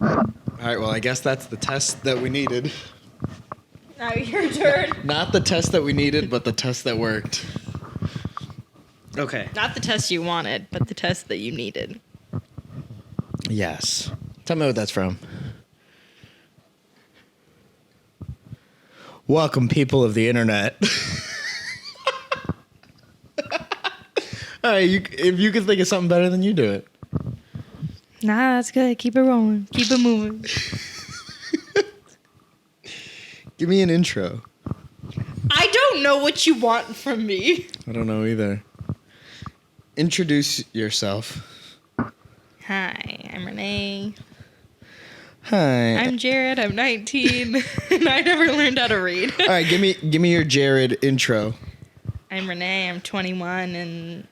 All right, well, I guess that's the test that we needed. Now your turn. Not the test that we needed, but the test that worked. Okay. Not the test you wanted, but the test that you needed. Yes. Tell me what that's from. Welcome, people of the internet. All right, if you can think of something better than you do it. Nah, that's good. Keep it rolling. Keep it moving. Give me an intro. I don't know what you want from me. I don't know either. Introduce yourself. Hi, I'm Renee. Hi. I'm Jared. I'm 19, and I never learned how to read. All right, give me your Jared intro. I'm Renee. I'm 21, and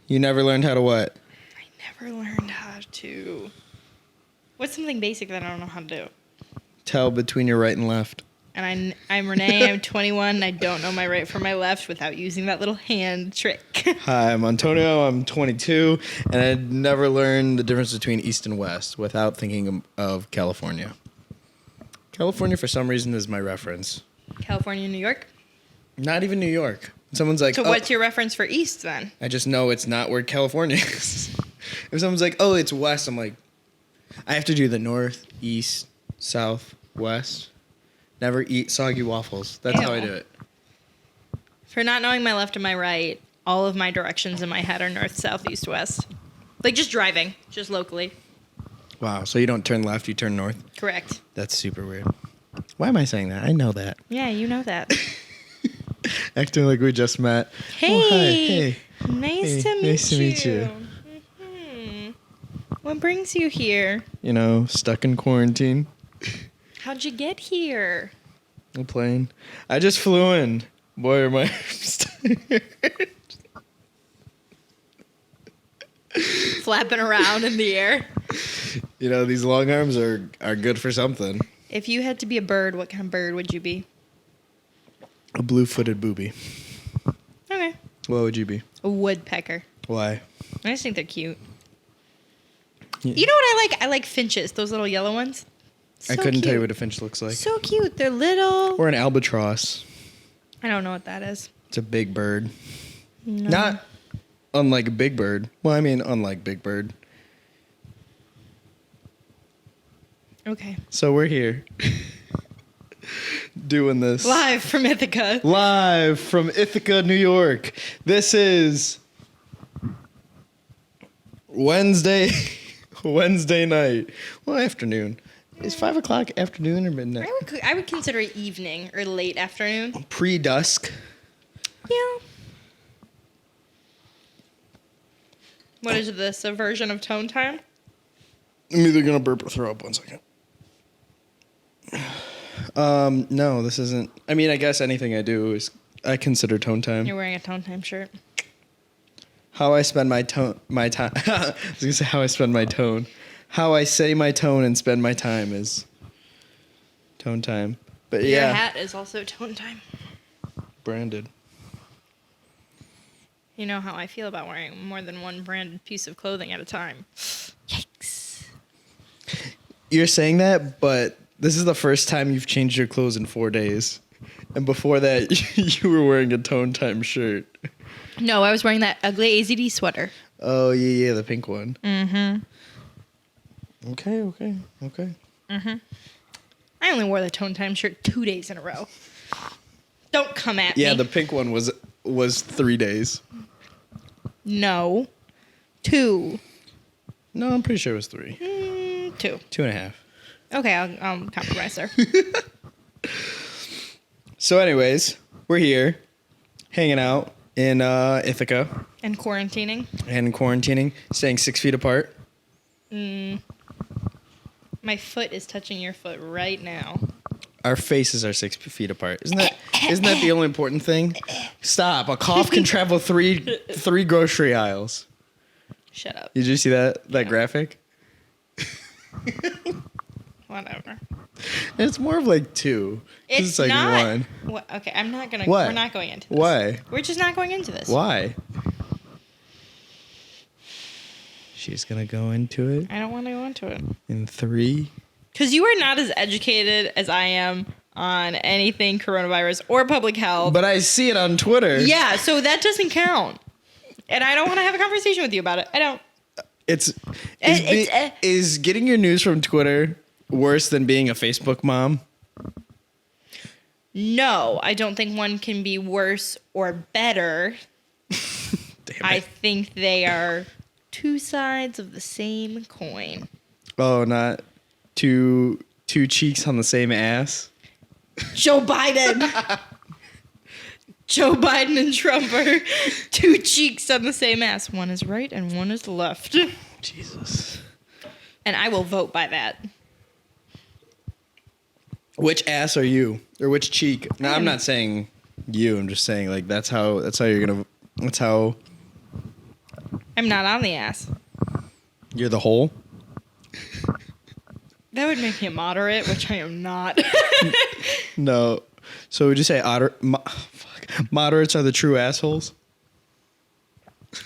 You never learned how to what? I never learned how to. What's something basic that I don't know how to do? Tell between your right and left. And I'm Renee. I'm 21, and I don't know my right from my left without using that little hand trick. Hi, I'm Antonio. I'm 22, and I never learned the difference between East and West without thinking of California. California, for some reason, is my reference. California, New York. Not even New York. Someone's like, So what's your reference for East then? I just know it's not where California is. If someone's like, oh, it's West, I'm like, I have to do the North, East, South, West. Never eat soggy waffles. That's how I do it. For not knowing my left and my right, all of my directions in my head are north, south, east, west. Like just driving, just locally. Wow, so you don't turn left, you turn north? Correct. That's super weird. Why am I saying that? I know that. Yeah, you know that. Acting like we just met. Hey. Oh, hi. Hey. Nice to meet you. Mm-hmm. What brings you here? You know, stuck in quarantine. How'd you get here? A plane. I just flew in. Boy, are my Flapping around in the air. You know, these long arms are good for something. If you had to be a bird, what kind of bird would you be? A blue-footed booby. Okay. What would you be? A woodpecker. Why? I just think they're cute. Yeah. You know what I like? I like finches, those little yellow ones. So I couldn't tell you cute. what a finch looks like. So cute. They're little. Or an albatross. I don't know what that is. It's a big bird. No. Not unlike a big bird. Well, I mean, unlike big bird. Okay. So we're here. Doing this. Live from Ithaca. Live from Ithaca, New York. This is Wednesday night. Well, afternoon. Is 5 o'clock afternoon or midnight? I would consider it evening or late afternoon. Pre-dusk. Yeah. What is this? A version of Tone Time? I'm either gonna burp or throw up. 1 second. No, this isn't. I mean, I guess anything I do is I consider tone time. You're wearing a Tone Time shirt. How I spend my time. I was gonna say how I spend my tone. How I say my tone and spend my time is tone time. But Your yeah, hat is also Tone Time. branded. You know how I feel about wearing more than one branded piece of clothing at a time. Yikes. You're saying that, but this is the first time you've changed your clothes in 4 days, and before that, you were wearing a tone time shirt. No, I was wearing that ugly AZD sweater. Oh yeah, the pink one. Mm-hmm. Okay. Mm-hmm. I only wore the Tone Time shirt 2 days in a row. Don't come at Yeah, me. the pink one was 3 days. No. 2. No, I'm pretty sure it was 3. 2. 2.5. Okay, I'll compromise there. So anyways, we're here, hanging out in Ithaca And quarantining. and quarantining, staying 6 feet apart. My foot is touching your foot right now. Our faces are 6 feet apart. Isn't that the only important thing? Stop. A cough can travel three grocery aisles. Shut up. Did you see that graphic? Whatever. It's more of like 2. It's like not. 1. What? Okay, I'm not gonna. What? We're not going into this. Why? We're just not going into this. Why? She's going to go into it I don't want to go into it. in 3. Because you are not as educated as I am on anything coronavirus or public health. But I see it on Twitter. Yeah, so that doesn't count. And I don't want to have a conversation with you about it. I don't. Is getting your news from Twitter worse than being a Facebook mom? No, I don't think one can be worse or better. Damn I it. think they are two sides of the same coin. Oh, not two cheeks on the same ass? Joe Biden. Joe Biden and Trump are two cheeks on the same ass. One is right and one is left. Jesus. And I will vote by that. Which ass are you? Or which cheek? No, I'm not saying you. I'm just saying like that's how you're gonna. That's how I'm not on the ass. you're the whole. That would make me a moderate, which I am not. No. So would you say moderates are the true assholes?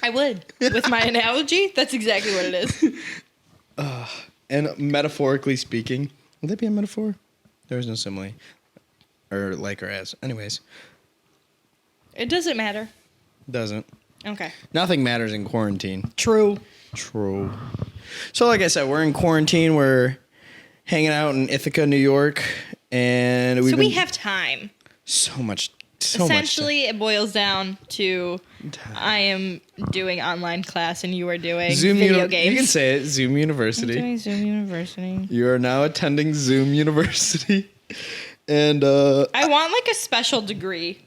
I would. With my analogy, that's exactly what it is. And metaphorically speaking, would that be a metaphor? There is no simile. Or like or as. Anyways. It doesn't matter. Doesn't. Okay. Nothing matters in quarantine. True. True. So like I said, we're in quarantine. We're hanging out in Ithaca, New York. And we have time. So much. Essentially, it boils down to I am doing online class and you are doing video games. You can say it. Zoom University. I'm doing Zoom University. You are now attending Zoom University. And I want like a special degree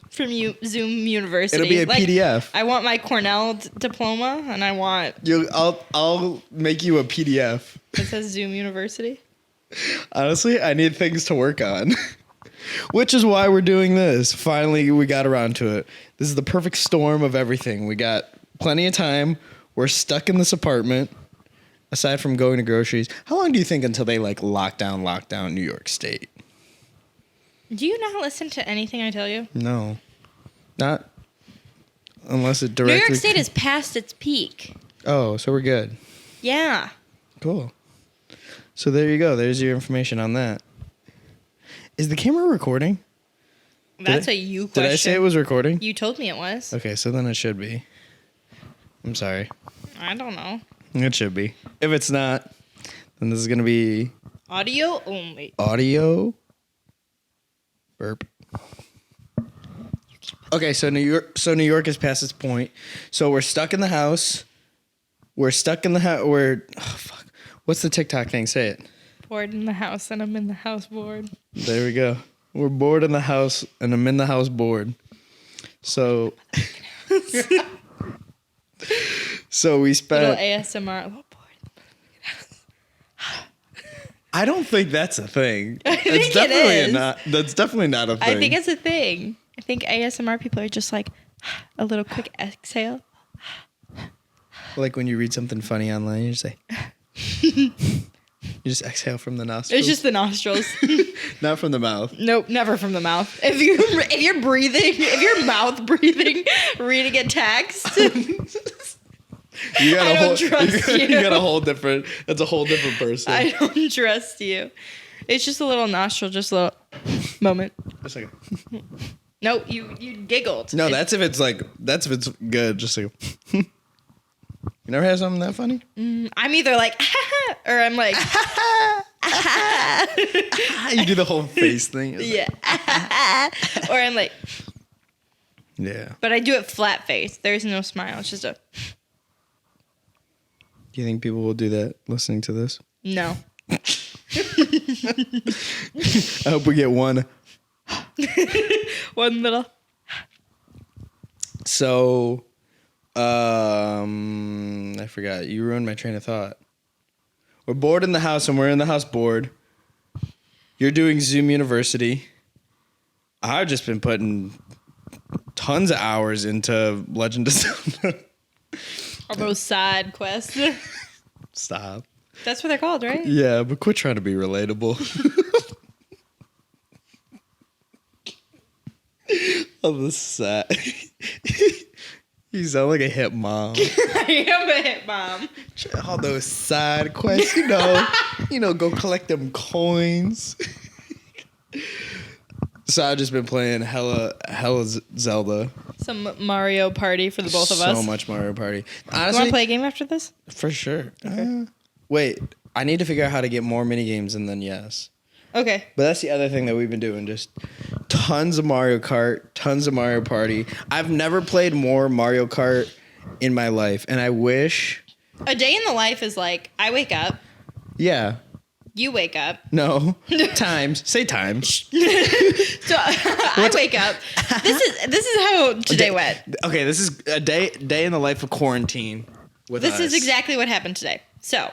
from Zoom University. It'll be a PDF. I want my Cornell diploma and I want I'll make you a PDF. it says Zoom University. Honestly, I need things to work on. Which is why we're doing this. Finally, we got around to it. This is the perfect storm of everything. We got plenty of time. We're stuck in this apartment. Aside from going to groceries. How long do you think until they like lock down New York State? Do you not listen to anything I tell you? No. Not unless it directly... New York State is past its peak. Oh, so we're good. Yeah. Cool. So there you go. There's your information on that. Is the camera recording? That's a you question. Did I say it was recording? You told me it was. Okay, so then it should be. I'm sorry. I don't know. It should be. If it's not, then this is going to be... Audio only. Audio. Burp. Okay, so New York is past its point. So we're stuck in the house. Oh, fuck. What's the TikTok thing? Say it. Bored in the house and I'm in the house bored. There we go. We're bored in the house and I'm in the house bored. So we spent Little ASMR. Little bored. I don't think that's a thing. I think it is. That's definitely not a thing. I think it's a thing. I think ASMR people are just like a little quick exhale. Like when you read something funny online, you just say you just exhale from the nostrils. It's just the nostrils. Not from the mouth. Nope, never from the mouth. If you're breathing, if you're mouth breathing, reading a text, you got I don't trust you. You got a whole different. That's a whole different person. I don't trust you. It's just a little nostril, just a little moment. Just like. No, you giggled. No, that's if it's good. Just like. You never had something that funny? I'm either like, or I'm like, You do the whole face thing. It's yeah, or I'm like, yeah. but I do it flat face. There's no smile. It's just a. Do you think people will do that listening to this? No. I hope we get one. One little. So, I forgot. You ruined my train of thought. We're bored in the house, and we're in the house bored. You're doing Zoom University. I've just been putting tons of hours into Legend of Zelda. All those side quests. Stop. That's what they're called, right? Yeah, but quit trying to be relatable. On the side. You sound like a hip mom. I am a hip mom. All those side quests, go collect them coins. So I've just been playing hella Zelda. Some Mario Party for the both of us. So much Mario Party. Honestly, You want to play a game after this? For sure. Okay. Wait, I need to figure out how to get more mini games and then yes. Okay. But that's the other thing that we've been doing. Just tons of Mario Kart, tons of Mario Party. I've never played more Mario Kart in my life, and I wish. A day in the life is like, I wake up. Yeah. You wake up. No. Times. Say times. So I wake up. This is how today went. Okay, this is a day in the life of quarantine with us. This is exactly what happened today. So,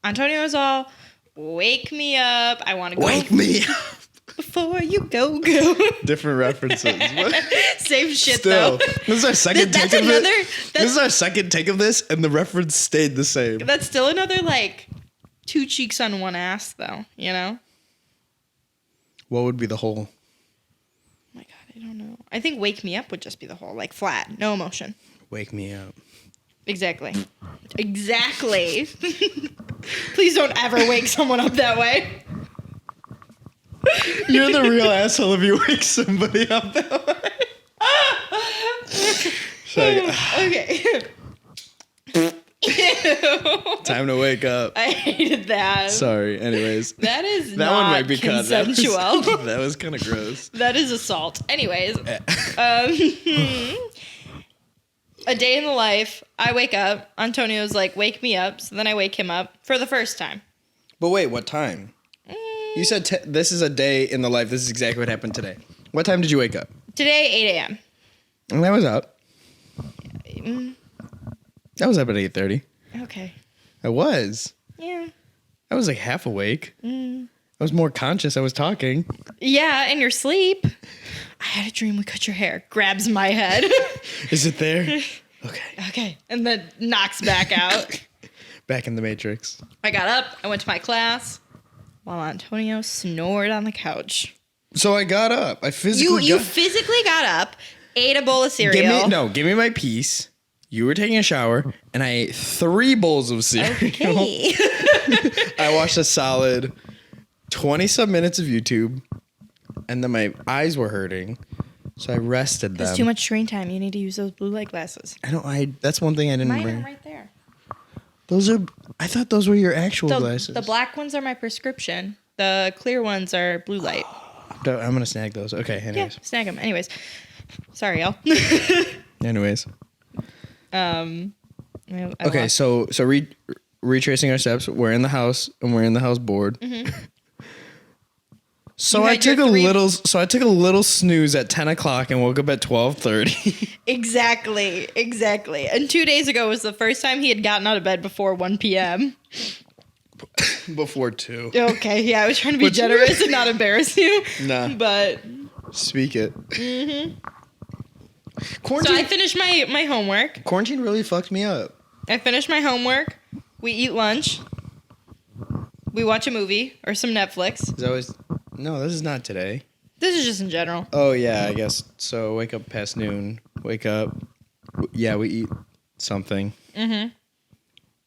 Antonio was all, wake me up. I want to go. Wake me up. Before you go. Different references. Same shit, Still, though. this is our second That's take of another- it. This is our second take of this, and the reference stayed the same. That's still another, like, 2 cheeks on one ass, though, you know? What would be the whole? Oh my God, I don't know. I think wake me up would just be the whole, like, flat, no emotion. Wake me up. Exactly. Please don't ever wake someone up that way. You're the real asshole if you wake somebody up that way. Okay. Ew. Time to wake up. I hated that. Sorry. Anyways. That is That not one might be cut. consensual. That was kind of gross. That is assault. Anyways, a day in the life. I wake up. Antonio's like, wake me up. So then I wake him up for the first time. But wait, what time? You said this is a day in the life. This is exactly what happened today. What time did you wake up? Today, 8 a.m. And I was up. I was up at 8:30. Okay. I was. Yeah. I was like half awake. I was more conscious. I was talking. Yeah, in your sleep. I had a dream we cut your hair. Grabs my head. Is it there? Okay. Okay. And then knocks back out. Back in the Matrix. I got up. I went to my class while Antonio snored on the couch. So I got up. I physically You physically got up, ate a bowl of cereal. Give me my piece. You were taking a shower, and I ate 3 bowls of cereal. Okay. I watched a solid 20-some minutes of YouTube, and then my eyes were hurting, so I rested them. That's too much screen time. You need to use those blue light glasses. That's one thing I didn't Mine bring. are right there. I thought those were your actual glasses. The black ones are my prescription. The clear ones are blue light. I'm going to snag those. Okay, Yeah, anyways. snag them. Anyways. Sorry, y'all. Anyways. I Okay, lost- so retracing our steps. We're in the house, and we're in the house bored. Mm-hmm. So You I had took your a little snooze at 10 o'clock and woke up at 12:30. Exactly. And 2 days ago was the first time he had gotten out of bed before 1 p.m. Before 2. Okay, yeah, I was trying to be generous and not embarrass you. Nah. But Speak it. so Quarantine, I finished my homework. quarantine really fucked me up. I finished my homework. We eat lunch. We watch a movie or some Netflix. No, this is not today. This is just in general. Oh yeah, I guess. So wake up past noon. Wake up. Yeah, we eat something. Mm-hmm.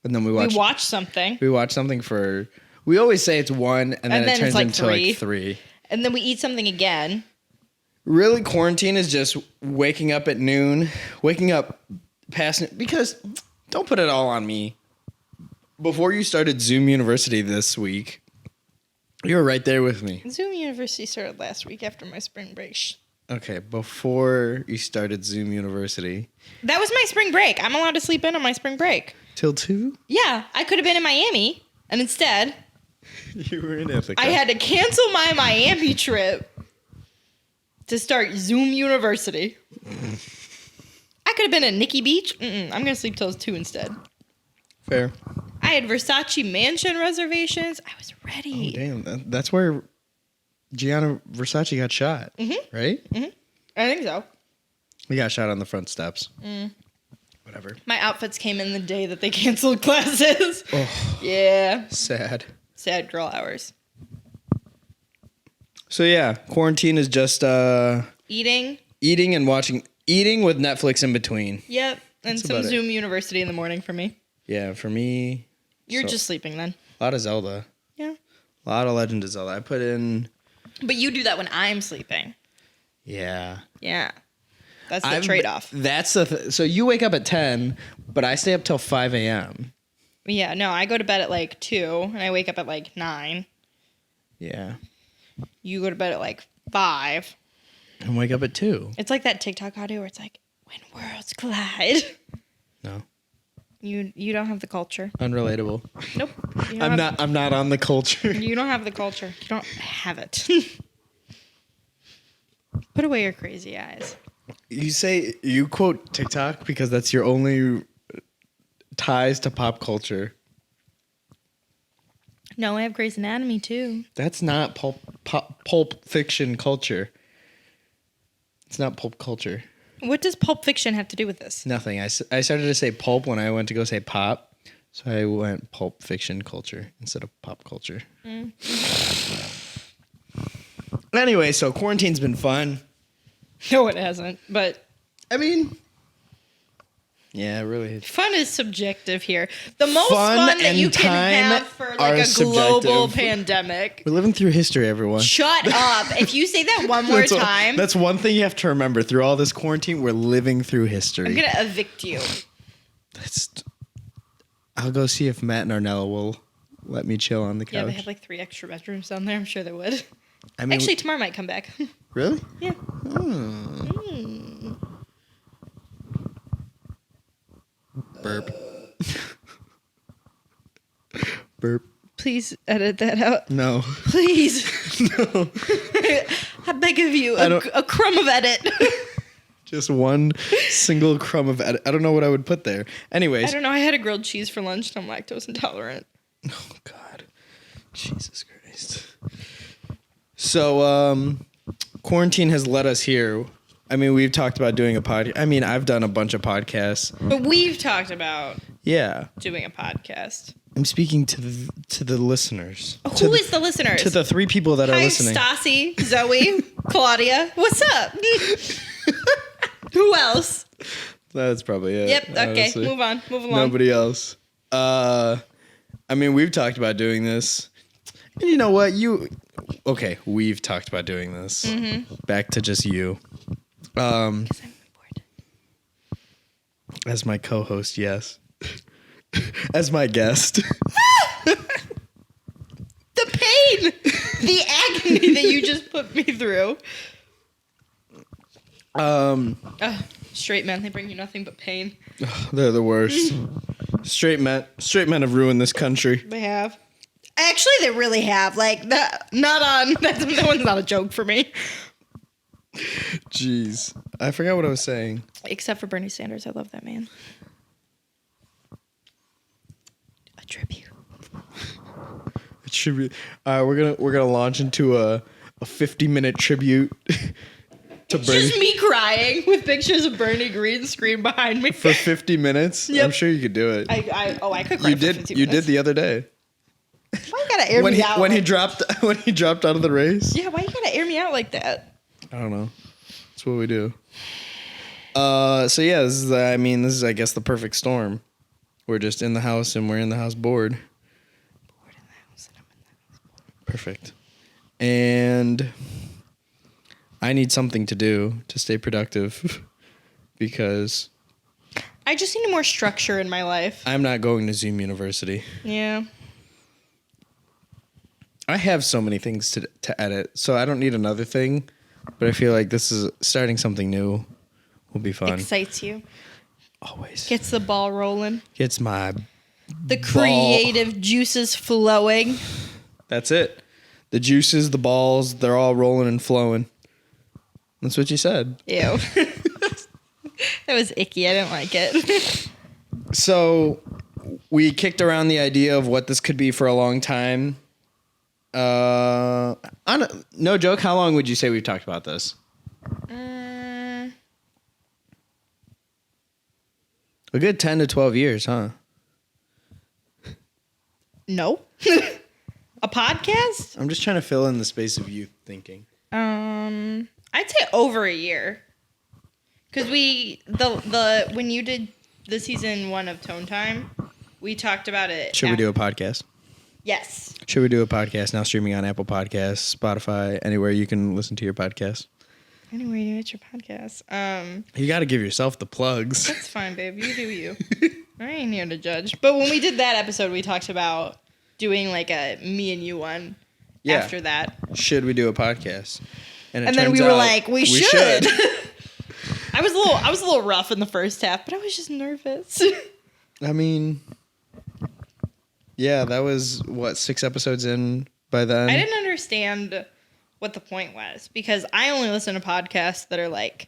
And then we watch. We watch something. We watch something for. We always say it's 1, and then it turns it's like into 3. like 3. And then we eat something again. Really, quarantine is just waking up at noon, waking up past noon, because don't put it all on me. Before you started Zoom University this week, you were right there with me. Zoom University started last week after my spring break. Okay, before you started Zoom University. That was my spring break. I'm allowed to sleep in on my spring break. Till 2? Yeah, I could have been in Miami, and instead, You were in Ithaca. I had to cancel my Miami trip to start Zoom University. I could have been at Nikki Beach. I'm going to sleep till 2 instead. Fair. I had Versace Mansion reservations. I was ready. Oh, damn. That's where Gianna Versace got shot, right? I think so. He got shot on the front steps. Whatever. My outfits came in the day that they canceled classes. Oh, Yeah. sad. Sad girl hours. So yeah, quarantine is just Eating. eating and watching Eating with Netflix in between. Yep. And That's some about it. Zoom University in the morning for me. Yeah, for me. You're just sleeping then. A lot of Zelda. Yeah. A lot of Legend of Zelda. I put in. But you do that when I'm sleeping. Yeah. Yeah. That's the trade-off. That's so you wake up at 10, but I stay up till 5 a.m. Yeah, no, I go to bed at like 2 and I wake up at like 9. Yeah. You go to bed at like 5. And wake up at 2. It's like that TikTok audio where it's like, when worlds collide. No. You don't have the culture. Unrelatable. Nope. I'm not on the culture. You don't have the culture. You don't have it. Put away your crazy eyes. You quote TikTok because that's your only ties to pop culture. No, I have Grey's Anatomy too. That's not pulp fiction culture. It's not pulp culture. What does Pulp Fiction have to do with this? Nothing. I started to say pulp when I went to go say pop. So I went pulp fiction culture instead of pop culture. Anyway, so quarantine's been fun. No, it hasn't. But I mean, yeah, it really is. fun is subjective here. The most fun that you can have for like a global pandemic. We're living through history, everyone. Shut up. If you say that one more time, that's one thing you have to remember. Through all this quarantine, we're living through history. I'm going to evict you. I'll go see if Matt and Arnella will let me chill on the couch. Yeah, they have like 3 extra bedrooms down there. I'm sure they would. I mean, actually, tomorrow might come back. Really? Yeah. Burp. Burp. Please edit that out. No. Please. No. I beg of you, a crumb of edit. Just one single crumb of edit. I don't know what I would put there. Anyways. I don't know. I had a grilled cheese for lunch and I'm lactose intolerant. Oh, God. Jesus Christ. So, quarantine has led us here. I mean, we've talked about doing a podcast. I mean, I've done a bunch of podcasts. But we've talked about doing a podcast. I'm speaking to the listeners. Who is the listeners? To the 3 people that are listening. Stassi, Zoe, Claudia. What's up? Who else? That's probably it. Yep. Okay. Honestly. Move on. Move along. Nobody else. I mean, we've talked about doing this. And you know what? We've talked about doing this. Mm-hmm. Back to just you. Because I'm bored. As my co-host, yes. As my guest. The pain! The agony that you just put me through. Straight men, they bring you nothing but pain. They're the worst. Straight men have ruined this country. They have. Actually, they really have. Like, that one's not a joke for me. Jeez. I forgot what I was saying. Except for Bernie Sanders. I love that man. A tribute. A tribute. We're gonna launch into a 50-minute tribute to Bernie. Just me crying with pictures of Bernie green screen behind me. For 50 minutes? Yep. I'm sure you could do it. I could cry for 50 minutes. You did the other day. Why you gotta air me out? When he dropped out of the race? Yeah, why you gotta air me out like that? I don't know. That's what we do. So yeah, this is I guess the perfect storm. We're just in the house and we're in the house bored. Bored in the house and I'm in the house bored. Perfect. And I need something to do to stay productive because I just need more structure in my life. I'm not going to Zoom University. Yeah. I have so many things to edit, so I don't need another thing. But I feel like this is starting something new. Will be fun. Excites you. Always. Gets the ball rolling. Gets my the creative juices flowing. That's it. The juices, the balls, they're all rolling and flowing. That's what you said. Ew. That was icky. I didn't like it. So we kicked around the idea of what this could be for a long time. No joke, how long would you say we've talked about this? A good 10 to 12 years, huh? No. A podcast? I'm just trying to fill in the space of you thinking. I'd say over a year. Because the when you did the season 1 of Tone Time, we talked about it. Should we do a podcast? Yes. Should we do a podcast now streaming on Apple Podcasts, Spotify, anywhere you can listen to your podcast? Anywhere you get your podcast. You got to give yourself the plugs. That's fine, babe. You do you. I ain't here to judge. But when we did that episode, we talked about doing like a me and you one after that. Should we do a podcast? And then we were like, we should. I was a little rough in the first half, but I was just nervous. I mean, yeah, that was, 6 episodes in by then? I didn't understand what the point was because I only listen to podcasts that are like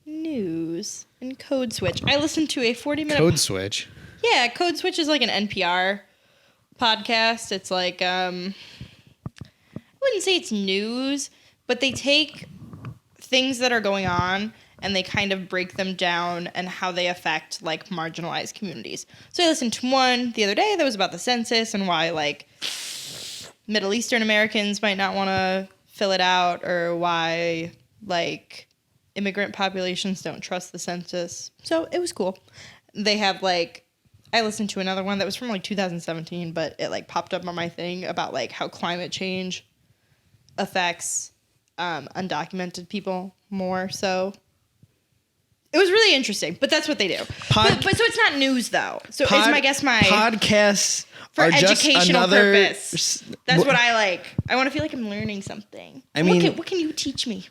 news and Code Switch. I listened to a 40-minute... Code Switch? Yeah, Code Switch is like an NPR podcast. It's like, I wouldn't say it's news, but they take things that are going on and they kind of break them down and how they affect like marginalized communities. So I listened to one the other day that was about the census and why like Middle Eastern Americans might not want to fill it out, or why like immigrant populations don't trust the census. So it was cool. They have like, I listened to another one that was from like 2017, but it like popped up on my thing about like how climate change affects undocumented people more. So it was really interesting, but that's what they do. But so it's not news though. So is my guess my podcasts for are educational just another purpose. That's what I like. I want to feel like I'm learning something. I mean, what can you teach me?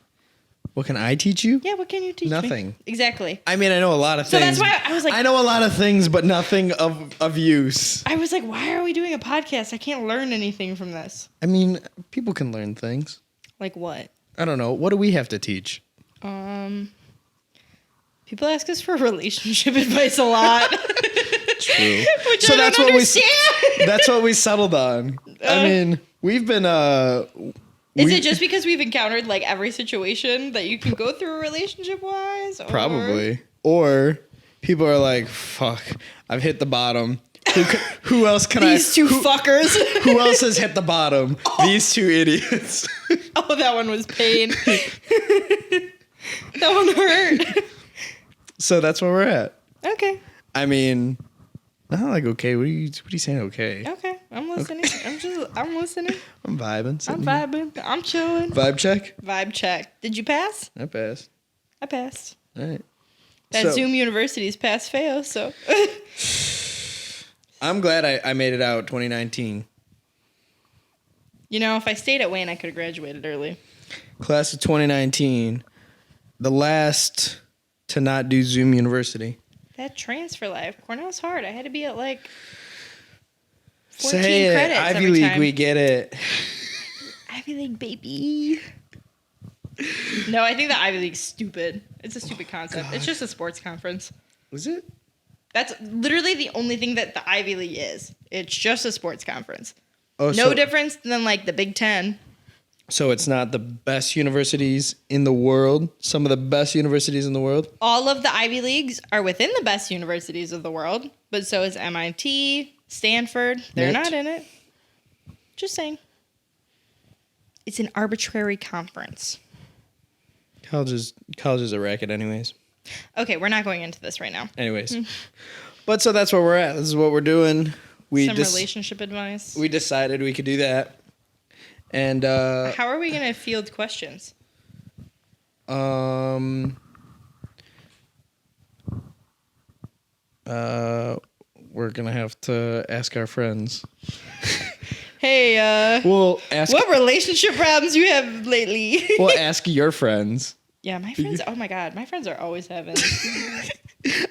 What can I teach you? Yeah, what can you teach me? Nothing. Exactly. I mean, I know a lot of things. So that's why I was like, I know a lot of things, but nothing of use. I was like, why are we doing a podcast? I can't learn anything from this. I mean, people can learn things. Like what? I don't know. What do we have to teach? People ask us for relationship advice a lot. True. Which so I don't understand. That's what we settled on. I mean, we've been Is it just because we've encountered like every situation that you can go through relationship wise? Probably. Or people are like, fuck, I've hit the bottom. Who else can These two fuckers. Who else has hit the bottom? These two idiots. Oh, that one was pain. That one hurt. So that's where we're at. Okay. I mean, not like okay. What are you saying? Okay. Okay, I'm listening. Okay. I'm listening. I'm vibing. I'm vibing. I'm chilling. Vibe check. Vibe check. Did you pass? I passed. I passed. All right. That Zoom University's pass fail. So. I'm glad I made it out 2019. You know, if I stayed at Wayne, I could have graduated early. Class of 2019, the last to not do Zoom University. That transfer life. Cornell's hard. I had to be at like 14 Say credits Ivy every League, time. we get it. Ivy League, baby. No, I think the Ivy League's stupid. It's a stupid concept. God. It's just a sports conference. Is it? That's literally the only thing that the Ivy League is. It's just a sports conference. Oh, no difference than like the Big Ten. So it's not the best universities in the world? Some of the best universities in the world? All of the Ivy Leagues are within the best universities of the world, but so is MIT, Stanford. They're not in it. Just saying. It's an arbitrary conference. College is a racket anyways. Okay, we're not going into this right now. Anyways. But so that's where we're at. This is what we're doing. Some relationship advice. We decided we could do that. And how are we going to field questions? We're gonna have to ask our friends. Hey, we'll ask what relationship problems you have lately. We'll ask your friends. Yeah, my friends. Oh my god, my friends are always having.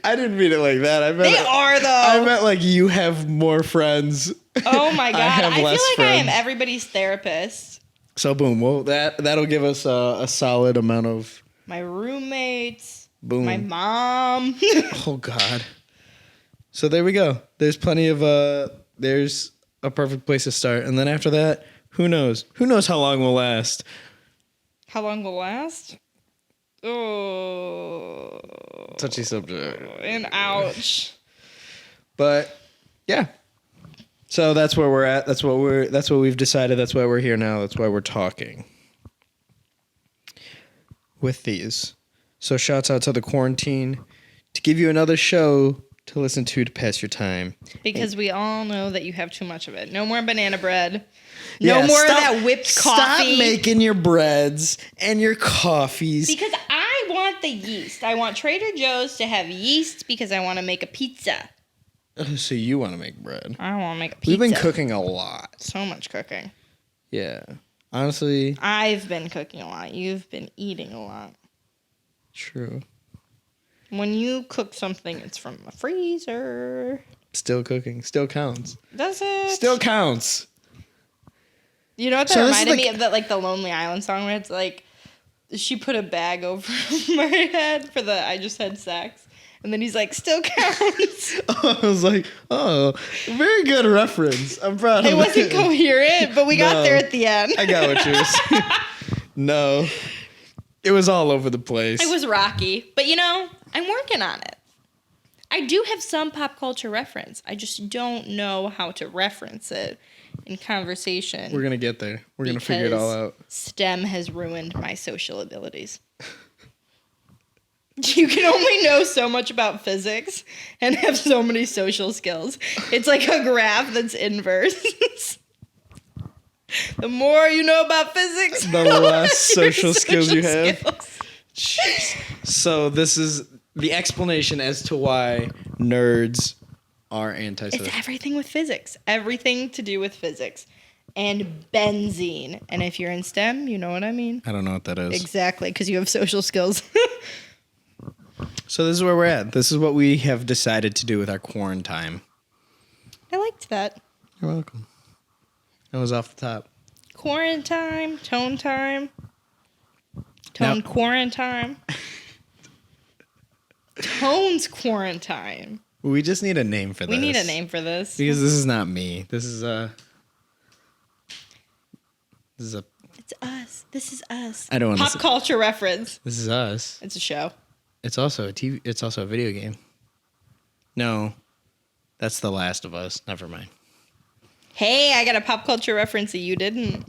I didn't mean it like that. I meant they are though. I meant like you have more friends. Oh my god, I feel like friends. I am everybody's therapist. So boom, well that'll give us a solid amount of my roommates. Boom. My mom. Oh god. So there we go. There's plenty of there's a perfect place to start, and then after that, who knows? Who knows how long we'll last? How long will last? Oh, touchy subject. And ouch. But yeah. So that's where we're at. That's what we've decided. That's why we're here now. That's why we're talking with these. So shouts out to the quarantine to give you another show to listen to pass your time. Because we all know that you have too much of it. No more banana bread. No more of that whipped coffee. Stop making your breads and your coffees. Because I want the yeast. I want Trader Joe's to have yeast because I want to make a pizza. So you want to make bread. I want to make a pizza. We've been cooking a lot. So much cooking. Yeah. Honestly. I've been cooking a lot. You've been eating a lot. True. When you cook something, it's from the freezer. Still cooking. Still counts. Does it? Still counts. You know what that reminded me of? That like the Lonely Island song where it's like, she put a bag over my head for the I just had sex. And then he's like, still counts. I was like, oh, very good reference. I'm proud of it. It wasn't coherent, but we got there at the end. I got what you were saying. No. It was all over the place. It was rocky. But, you know, I'm working on it. I do have some pop culture reference. I just don't know how to reference it in conversation. We're going to get there. We're going to figure it all out. STEM has ruined my social abilities. You can only know so much about physics and have so many social skills. It's like a graph that's inverse. The more you know about physics, the less social skills you have. Jeez. So this is the explanation as to why nerds are antisocial. It's everything with physics. Everything to do with physics. And benzene. And if you're in STEM, you know what I mean. I don't know what that is. Exactly, because you have social skills. So this is where we're at. This is what we have decided to do with our quarantine. I liked that. You're welcome. That was off the top. Quarantine, tone time. Now- Quarantine. Tone's quarantine. We just need a name for this. We need a name for this. Because this is not me. This is It's us. This is us. I don't want to Pop culture reference. This is us. It's a show. It's also a TV. It's also a video game. No, that's The Last of Us. Never mind. Hey, I got a pop culture reference that you didn't.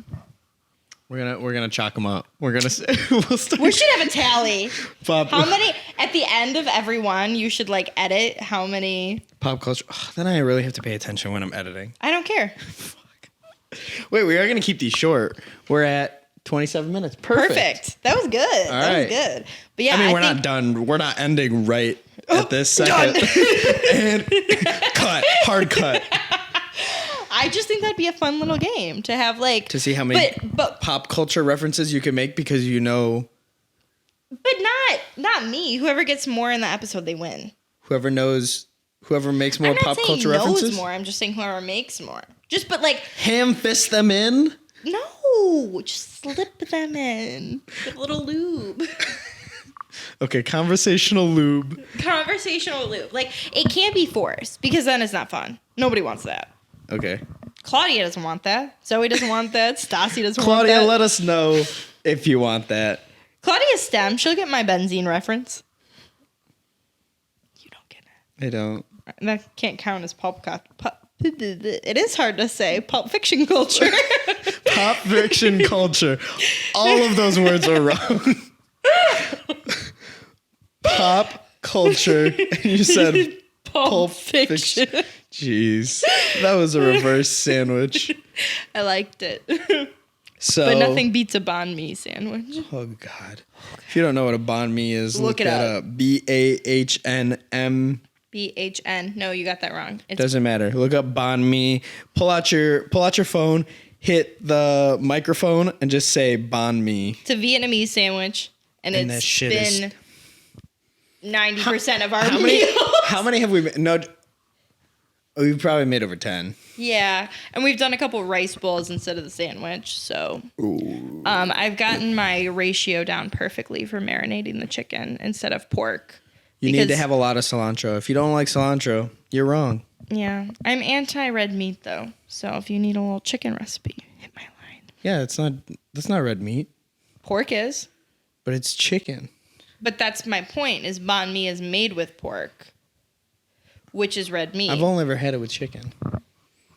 We're gonna chalk them up. We're gonna say We should have a tally. Pop. How many at the end of every one? You should like edit how many. Pop culture. Oh, then I really have to pay attention when I'm editing. I don't care. Fuck. Wait, we are gonna keep these short. We're at 27 minutes. Perfect. That was good. All that right. was good. But yeah, I mean, we're think not done. We're not ending right at this second. And cut. Hard cut. I just think that'd be a fun little game to have, like, To see how many but pop culture references you can make because you know. But not me. Whoever gets more in the episode, they win. Whoever makes more I'm not pop saying culture knows references. more. I'm just saying whoever makes more. Just but like Ham fist them in. no, just slip them in with a little lube. Okay, conversational lube. Conversational lube. Like it can't be forced because then it's not fun. Nobody wants that. Okay. Claudia doesn't want that. Zoe doesn't want that. Stassi doesn't Claudia, want that. let us know if you want that. Claudia's STEM. She'll get my benzene reference. You don't get it. I don't. That can't count as it is hard to say. Pulp fiction culture. Pop fiction culture. All of those words are wrong. Pop culture. And you said Pulp fiction. Jeez. That was a reverse sandwich. I liked it. So, But nothing beats a banh mi sandwich. Oh, God. If you don't know what a banh mi is, Look it that up. up. BAHNM. BHN. No, you got that wrong. It's Doesn't matter. Look up banh mi. Pull out your phone, hit the microphone, and just say banh mi. It's a Vietnamese sandwich, and And that it's shit been 90% of our How meals. many have we made? No, we've probably made over 10. Yeah, and we've done a couple rice bowls instead of the sandwich. So, I've gotten my ratio down perfectly for marinating the chicken instead of pork. You need to have a lot of cilantro. If you don't like cilantro, you're wrong. Yeah, I'm anti-red meat though. So if you need a little chicken recipe, hit my line. Yeah, that's not red meat, Pork is, but it's chicken. but that's my point. Is banh mi is made with pork, which is red meat. I've only ever had it with chicken.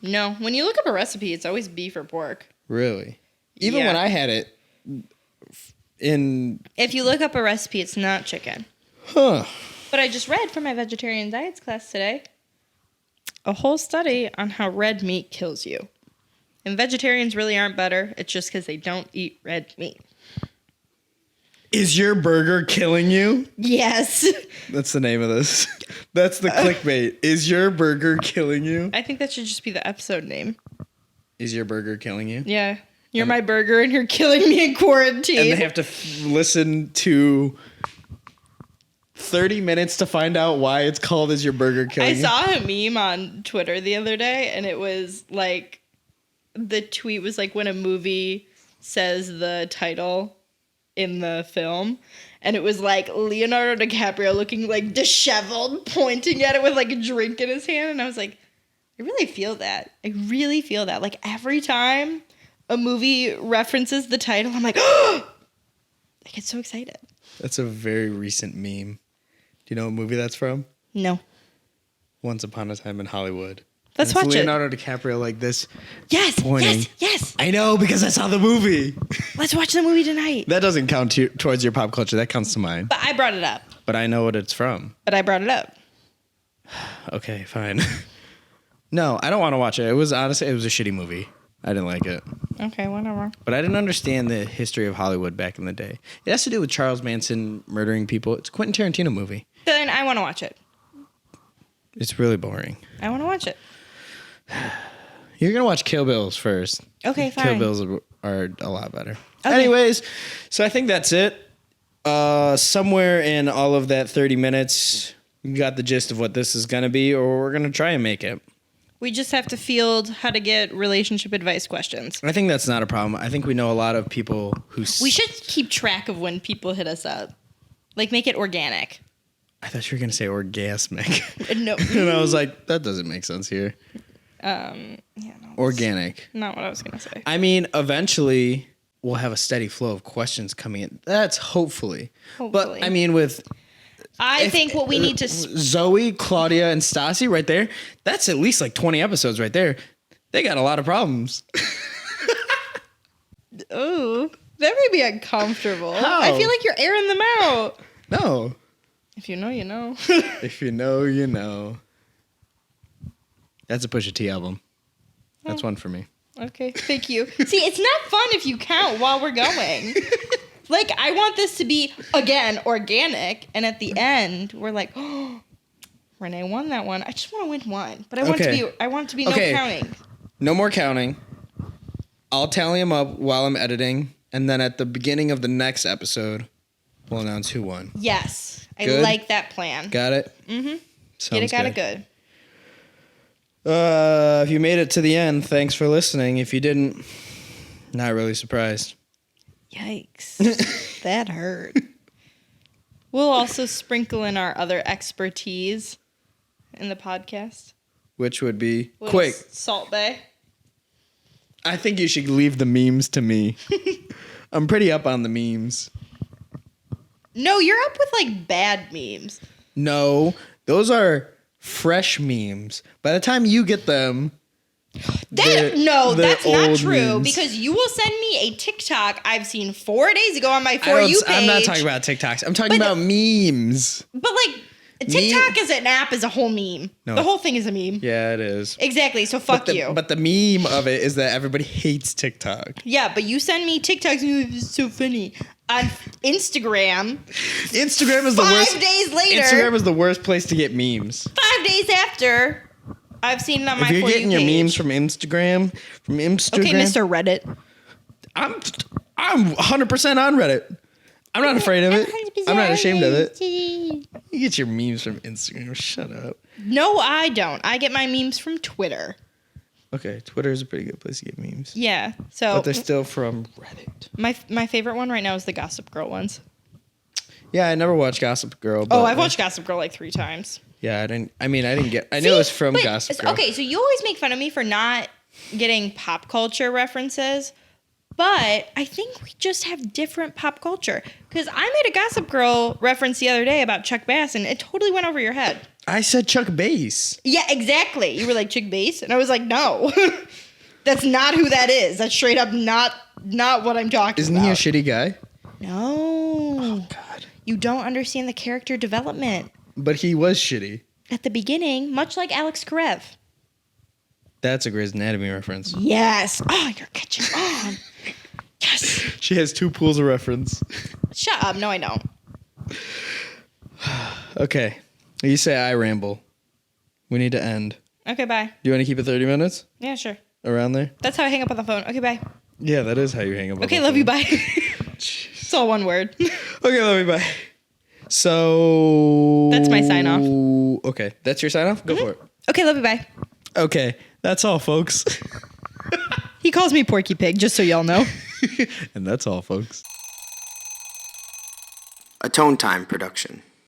No, when you look up a recipe, it's always beef or pork. Really? Even Yeah. when I had it, If you look up a recipe, it's not chicken. Huh. But I just read from my vegetarian diets class today a whole study on how red meat kills you. And vegetarians really aren't better. It's just because they don't eat red meat. Is your burger killing you? Yes. That's the name of this. That's the clickbait. Is your burger killing you? I think that should just be the episode name. Is your burger killing you? Yeah. You're my burger and you're killing me in quarantine. And they have to listen to 30 minutes to find out why it's called Is Your Burger Killing You? I saw a meme on Twitter the other day, and it was like, the tweet was like when a movie says the title in the film, and it was like Leonardo DiCaprio looking like disheveled, pointing at it with like a drink in his hand, and I was like, I really feel that. I really feel that. Like every time a movie references the title, I'm like, oh! I get so excited. That's a very recent meme. Do you know what movie that's from? No. Once Upon a Time in Hollywood. Let's watch Leonardo DiCaprio like this. Yes, pointing. yes. I know because I saw the movie. Let's watch the movie tonight. That doesn't count towards your pop culture. That counts to mine. But I brought it up. But I know what it's from. Okay, fine. No, I don't want to watch it. It was honestly, it was a shitty movie. I didn't like it. Okay, whatever. But I didn't understand the history of Hollywood back in the day. It has to do with Charles Manson murdering people. It's a Quentin Tarantino movie. Then I want to watch it. It's really boring. I want to watch it. You're going to watch Kill Bills first. Okay, fine. Kill Bills are a lot better. Okay. Anyways, so I think that's it. Somewhere in all of that 30 minutes, you got the gist of what this is going to be, or we're going to try and make it. We just have to field how to get relationship advice questions. I think that's not a problem. I think we know a lot of people who... We should keep track of when people hit us up. Like, make it organic. I thought you were going to say orgasmic. No. And I was like, that doesn't make sense here. Yeah, no. Organic. Not what I was going to say. I mean, eventually, we'll have a steady flow of questions coming in. That's hopefully. But, I mean, with... I think what we need to... Zoe, Claudia, and Stassi right there, that's at least like 20 episodes right there. They got a lot of problems. Ooh, that made me uncomfortable. How? I feel like you're airing them out. No. If you know, you know. If you know, you know. That's a Pusha T album. That's one for me. Okay, thank you. See, it's not fun if you count while we're going. Like, I want this to be, again, organic, and at the end, we're like, oh, Renee won that one. I just want to win one, but I want it to be no counting. No more counting. I'll tally them up while I'm editing, and then at the beginning of the next episode, we'll announce who won. Yes, Good? I like that plan. Got it? Mm-hmm. Sounds Got it good. If you made it to the end, thanks for listening. If you didn't, not really surprised. Yikes. That hurt. We'll also sprinkle in our other expertise in the podcast. Which would be Quick. Salt Bay. I think you should leave the memes to me. I'm pretty up on the memes. No, you're up with like bad memes. No, those are fresh memes. By the time you get them... That's not true. Memes. Because you will send me a TikTok I've seen 4 days ago on my For You page. I'm not talking about TikToks. I'm talking about memes. But like, TikTok as an app is a whole meme. No. The whole thing is a meme. Yeah, it is. Exactly. So fuck you. But the meme of it is that everybody hates TikTok. Yeah, but you send me TikToks and it's so funny. On Instagram. Instagram is the worst. 5 days later. Instagram is the worst place to get memes. 5 days after. I've seen it on my For You page. If you're getting your memes from Instagram. Okay, Mr. Reddit. I'm 100% on Reddit. I'm not afraid of it. I'm not ashamed of it. You get your memes from Instagram. Shut up. No, I don't. I get my memes from Twitter. Okay, Twitter is a pretty good place to get memes. Yeah, so... But they're still from Reddit. My favorite one right now is the Gossip Girl ones. Yeah, I never watched Gossip Girl. But I've watched Gossip Girl like 3 times. Yeah, I didn't get... I knew it was from Gossip Girl. Okay, so you always make fun of me for not getting pop culture references, but I think we just have different pop culture. Because I made a Gossip Girl reference the other day about Chuck Bass, and it totally went over your head. I said Chuck Bass. Yeah, exactly. You were like, Chuck Bass? And I was like, no. That's not who that is. That's straight up not what I'm talking about. Isn't he a shitty guy? No. Oh, God. You don't understand the character development. But he was shitty. At the beginning, much like Alex Karev. That's a Grey's Anatomy reference. Yes. Oh, you're catching on. Yes. She has 2 pools of reference. Shut up. No, I don't. Okay. You say I ramble. We need to end. Okay, bye. Do you want to keep it 30 minutes? Yeah, sure. Around there? That's how I hang up on the phone. Okay, bye. Yeah, that is how you hang up. Okay, love you, bye. It's all one word. Okay, love you, bye. So... That's my sign off. Okay, that's your sign off? Go for it. Okay, love you, bye. Okay, that's all, folks. He calls me Porky Pig, just so y'all know. And that's all, folks. A Tone Time production.